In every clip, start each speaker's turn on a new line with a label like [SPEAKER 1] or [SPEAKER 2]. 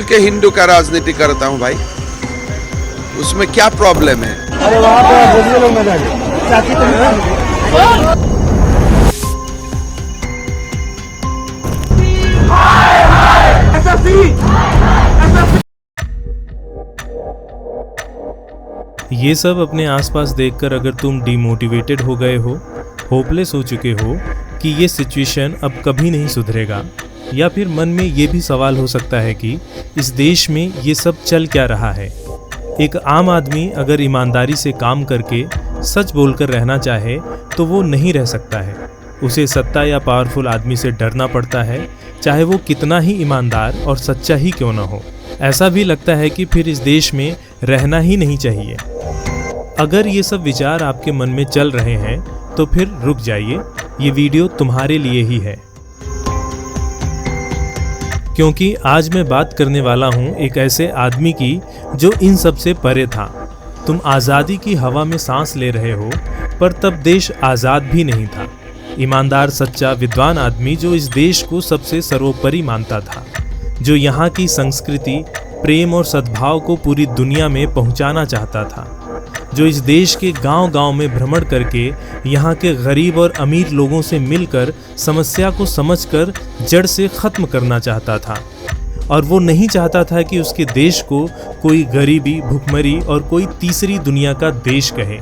[SPEAKER 1] के हिंदू का राजनीति करता हूं भाई, उसमें क्या प्रॉब्लम है?
[SPEAKER 2] अरे वहाँ पे बोलिए लोग मैंने चाची तो
[SPEAKER 3] ये सब अपने आसपास देखकर अगर तुम डिमोटिवेटेड हो गए हो, होपलेस हो चुके हो कि ये सिचुएशन अब कभी नहीं सुधरेगा, या फिर मन में ये भी सवाल हो सकता है कि इस देश में ये सब चल क्या रहा है। एक आम आदमी अगर ईमानदारी से काम करके सच बोलकर रहना चाहे तो वो नहीं रह सकता है। उसे सत्ता या पावरफुल आदमी से डरना पड़ता है, चाहे वो कितना ही ईमानदार और सच्चा ही क्यों ना हो। ऐसा भी लगता है कि फिर इस देश में रहना ही नहीं चाहिए। अगर ये सब विचार आपके मन में चल रहे हैं तो फिर रुक जाइए, ये वीडियो तुम्हारे लिए ही है। क्योंकि आज मैं बात करने वाला हूँ एक ऐसे आदमी की जो इन सब से परे था। तुम आज़ादी की हवा में सांस ले रहे हो, पर तब देश आज़ाद भी नहीं था। ईमानदार, सच्चा, विद्वान आदमी जो इस देश को सबसे सर्वोपरि मानता था, जो यहाँ की संस्कृति, प्रेम और सद्भाव को पूरी दुनिया में पहुँचाना चाहता था, जो इस देश के गांव-गांव में भ्रमण करके यहाँ के गरीब और अमीर लोगों से मिलकर समस्या को समझकर जड़ से ख़त्म करना चाहता था। और वो नहीं चाहता था कि उसके देश को कोई गरीबी, भुखमरी और कोई तीसरी दुनिया का देश कहे।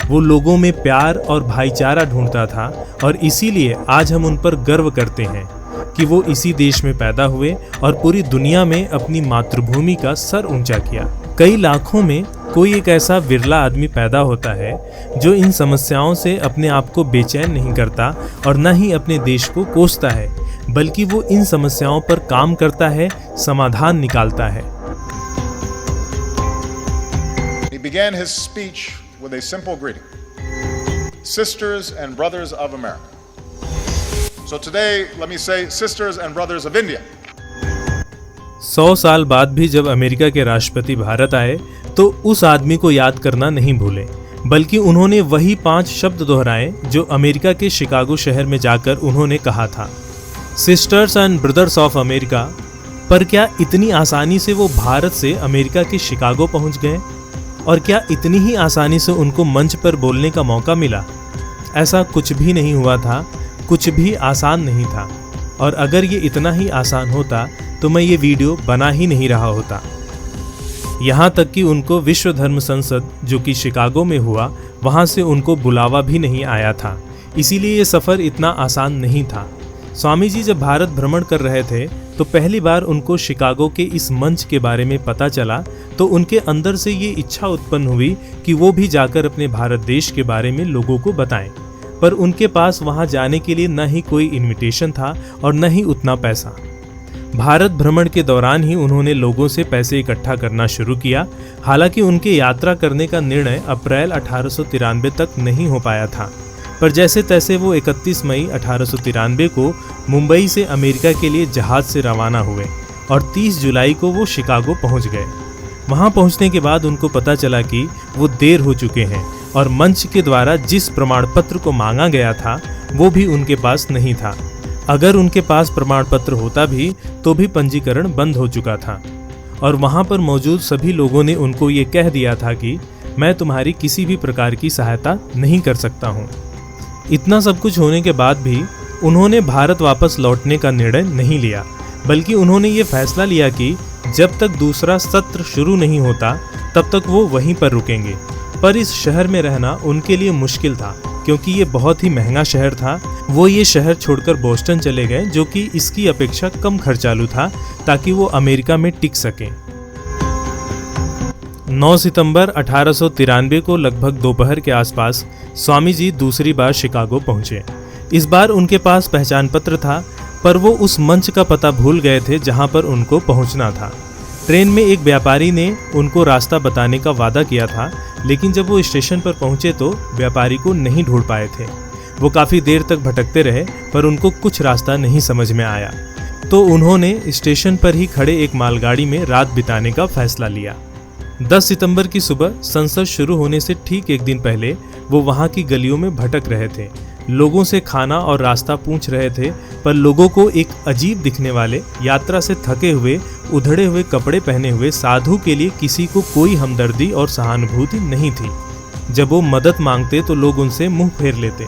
[SPEAKER 3] वो लोगों में प्यार और भाईचारा ढूंढता था, और इसीलिए आज हम उन पर गर्व करते हैं कि वो इसी देश में पैदा हुए और पूरी दुनिया में अपनी मातृभूमि का सर ऊंचा किया। कई लाखों में कोई एक ऐसा विरला आदमी पैदा होता है जो इन समस्याओं से अपने आप को बेचैन नहीं करता और न ही अपने देश को कोसता है, बल्कि वो इन समस्याओं पर काम करता है, समाधान निकालता है।
[SPEAKER 4] He began his speech with a simple greeting. Sisters and brothers of America. So today, let me say, sisters and brothers of India.
[SPEAKER 3] 100 साल बाद भी जब अमेरिका के राष्ट्रपति भारत आए तो उस आदमी को याद करना नहीं भूले, बल्कि उन्होंने वही 5 शब्द दोहराए जो अमेरिका के शिकागो शहर में जाकर उन्होंने कहा था, sisters and brothers of America. पर क्या इतनी आसानी से वो भारत से अमेरिका के शिकागो पहुंच गए? और क्या इतनी ही आसानी से उनको मंच पर बोलने का मौका मिला? ऐसा कुछ भी नहीं हुआ था, कुछ भी आसान नहीं था। और अगर ये इतना ही आसान होता तो मैं ये वीडियो बना ही नहीं रहा होता। यहाँ तक कि उनको विश्व धर्म संसद, जो कि शिकागो में हुआ, वहाँ से उनको बुलावा भी नहीं आया था। इसीलिए ये सफ़र इतना आसान नहीं था। स्वामी जी जब भारत भ्रमण कर रहे थे तो पहली बार उनको शिकागो के इस मंच के बारे में पता चला, तो उनके अंदर से ये इच्छा उत्पन्न हुई कि वो भी जाकर अपने भारत देश के बारे में लोगों को बताएं। पर उनके पास वहां जाने के लिए न ही कोई इनविटेशन था और न ही उतना पैसा। भारत भ्रमण के दौरान ही उन्होंने लोगों से पैसे इकट्ठा करना शुरू किया। हालांकि उनके यात्रा करने का निर्णय अप्रैल 1893 तक नहीं हो पाया था, पर जैसे तैसे वो 31 मई 1893 को मुंबई से अमेरिका के लिए जहाज से रवाना हुए और 30 जुलाई को वो शिकागो पहुंच गए। वहां पहुंचने के बाद उनको पता चला कि वो देर हो चुके हैं और मंच के द्वारा जिस प्रमाण पत्र को मांगा गया था वो भी उनके पास नहीं था। अगर उनके पास प्रमाण पत्र होता भी तो भी पंजीकरण बंद हो चुका था। और वहां पर मौजूद सभी लोगों ने उनको ये कह दिया था कि मैं तुम्हारी किसी भी प्रकार की सहायता नहीं कर सकता हूँ। इतना सब कुछ होने के बाद भी उन्होंने भारत वापस लौटने का निर्णय नहीं लिया, बल्कि उन्होंने ये फैसला लिया कि जब तक दूसरा सत्र शुरू नहीं होता तब तक वो वहीं पर रुकेंगे। पर इस शहर में रहना उनके लिए मुश्किल था, क्योंकि ये बहुत ही महंगा शहर था। वो ये शहर छोड़कर बोस्टन चले गए, जो कि इसकी अपेक्षा कम खर्चालू था, ताकि वो अमेरिका में टिक सकें। 9 सितंबर 1893 को लगभग दोपहर के आसपास स्वामी जी दूसरी बार शिकागो पहुंचे। इस बार उनके पास पहचान पत्र था, पर वो उस मंच का पता भूल गए थे जहां पर उनको पहुंचना था। ट्रेन में एक व्यापारी ने उनको रास्ता बताने का वादा किया था, लेकिन जब वो स्टेशन पर पहुंचे तो व्यापारी को नहीं ढूंढ पाए थे। वो काफ़ी देर तक भटकते रहे, पर उनको कुछ रास्ता नहीं समझ में आया। तो उन्होंने स्टेशन पर ही खड़े एक मालगाड़ी में रात बिताने का फैसला लिया। 10 सितंबर की सुबह संसद शुरू होने से ठीक एक दिन पहले वो वहाँ की गलियों में भटक रहे थे, लोगों से खाना और रास्ता पूछ रहे थे, पर लोगों को एक अजीब दिखने वाले, यात्रा से थके हुए, उधड़े हुए कपड़े पहने हुए साधु के लिए किसी को कोई हमदर्दी और सहानुभूति नहीं थी। जब वो मदद मांगते तो लोग उनसे मुंह फेर लेते,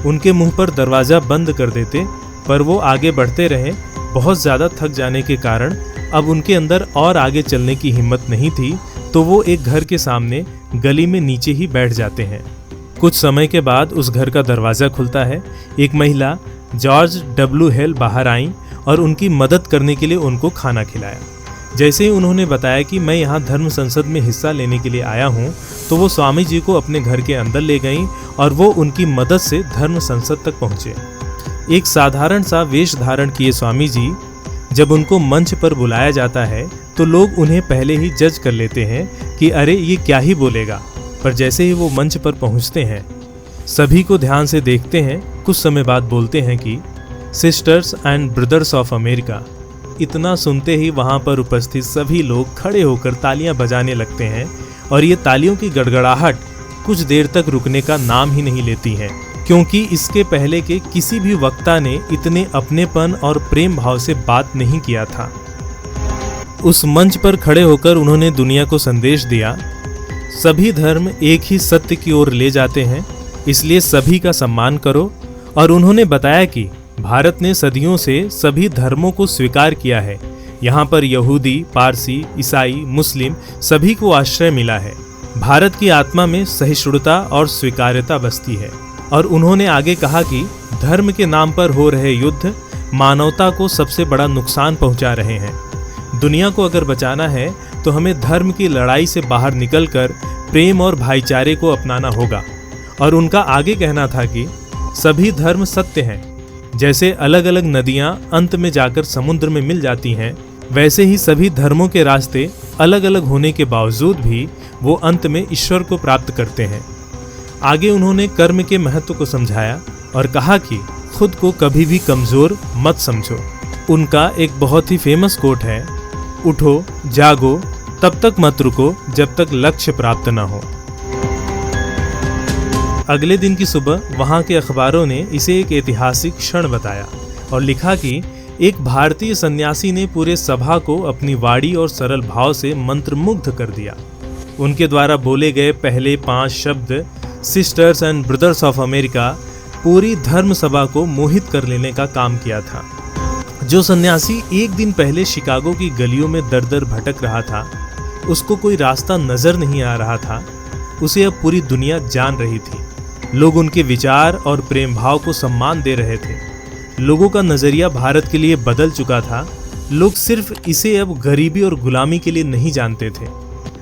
[SPEAKER 3] उनके मुंह पर दरवाज़ा बंद कर देते, पर वो आगे बढ़ते रहे। बहुत ज़्यादा थक जाने के कारण अब उनके अंदर और आगे चलने की हिम्मत नहीं थी, तो वो एक घर के सामने गली में नीचे ही बैठ जाते हैं। कुछ समय के बाद उस घर का दरवाज़ा खुलता है। एक महिला जॉर्ज डब्ल्यू हेल बाहर आईं और उनकी मदद करने के लिए उनको खाना खिलाया। जैसे ही उन्होंने बताया कि मैं यहाँ धर्म संसद में हिस्सा लेने के लिए आया हूँ, तो वो स्वामी जी को अपने घर के अंदर ले गईं और वो उनकी मदद से धर्म संसद तक पहुँचे। एक साधारण सा वेश धारण किए स्वामी जी जब उनको मंच पर बुलाया जाता है तो लोग उन्हें पहले ही जज कर लेते हैं कि अरे ये क्या ही बोलेगा, पर जैसे ही वो मंच पर पहुंचते हैं, सभी को ध्यान से देखते हैं, कुछ समय बाद बोलते हैं कि sisters and brothers of America. इतना सुनते ही वहां पर उपस्थित सभी लोग खड़े होकर तालियां बजाने लगते हैं और ये तालियों की गड़गड़ाहट कुछ देर तक रुकने का नाम ही नहीं लेती है, क्योंकि इसके पहले के किसी भी वक्ता ने इतने अपनेपन और प्रेम भाव से बात नहीं किया था। उस मंच पर खड़े होकर उन्होंने दुनिया को संदेश दिया, सभी धर्म एक ही सत्य की ओर ले जाते हैं, इसलिए सभी का सम्मान करो। और उन्होंने बताया कि भारत ने सदियों से सभी धर्मों को स्वीकार किया है। यहाँ पर यहूदी, पारसी, ईसाई, मुस्लिम सभी को आश्रय मिला है। भारत की आत्मा में सहिष्णुता और स्वीकार्यता बसती है। और उन्होंने आगे कहा कि धर्म के नाम पर हो रहे युद्ध मानवता को सबसे बड़ा नुकसान पहुंचा रहे हैं। दुनिया को अगर बचाना है तो हमें धर्म की लड़ाई से बाहर निकलकर प्रेम और भाईचारे को अपनाना होगा। और उनका आगे कहना था कि सभी धर्म सत्य हैं। जैसे अलग अलग नदियां अंत में जाकर समुद्र में मिल जाती हैं, वैसे ही सभी धर्मों के रास्ते अलग अलग होने के बावजूद भी वो अंत में ईश्वर को प्राप्त करते हैं। आगे उन्होंने कर्म के महत्व को समझाया और कहा कि खुद को कभी भी कमज़ोर मत समझो। उनका एक बहुत ही फेमस कोट है, उठो जागो तब तक मत रुको जब तक लक्ष्य प्राप्त न हो। अगले दिन की सुबह वहां के अखबारों ने इसे एक ऐतिहासिक क्षण बताया और लिखा कि एक भारतीय सन्यासी ने पूरे सभा को अपनी वाणी और सरल भाव से मंत्रमुग्ध कर दिया। उनके द्वारा बोले गए पहले 5 शब्द sisters and brothers of America पूरी धर्म सभा को मोहित कर लेने का काम किया था। जो सन्यासी एक दिन पहले शिकागो की गलियों में दर दर भटक रहा था, उसको कोई रास्ता नजर नहीं आ रहा था, उसे अब पूरी दुनिया जान रही थी। लोग उनके विचार और प्रेम भाव को सम्मान दे रहे थे। लोगों का नजरिया भारत के लिए बदल चुका था। लोग सिर्फ इसे अब गरीबी और गुलामी के लिए नहीं जानते थे,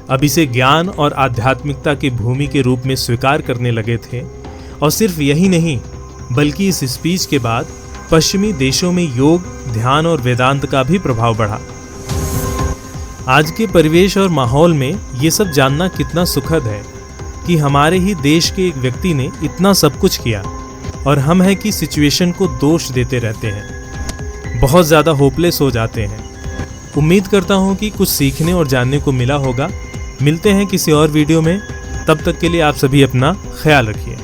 [SPEAKER 3] अब इसे ज्ञान और आध्यात्मिकता की भूमि के रूप में स्वीकार करने लगे थे। और सिर्फ यही नहीं, बल्कि इस स्पीच के बाद पश्चिमी देशों में योग, ध्यान और वेदांत का भी प्रभाव बढ़ा। आज के परिवेश और माहौल में ये सब जानना कितना सुखद है कि हमारे ही देश के एक व्यक्ति ने इतना सब कुछ किया और हम हैं कि सिचुएशन को दोष देते रहते हैं, बहुत ज़्यादा होपलेस हो जाते हैं। उम्मीद करता हूँ कि कुछ सीखने और जानने को मिला होगा। मिलते हैं किसी और वीडियो में, तब तक के लिए आप सभी अपना ख्याल रखिए।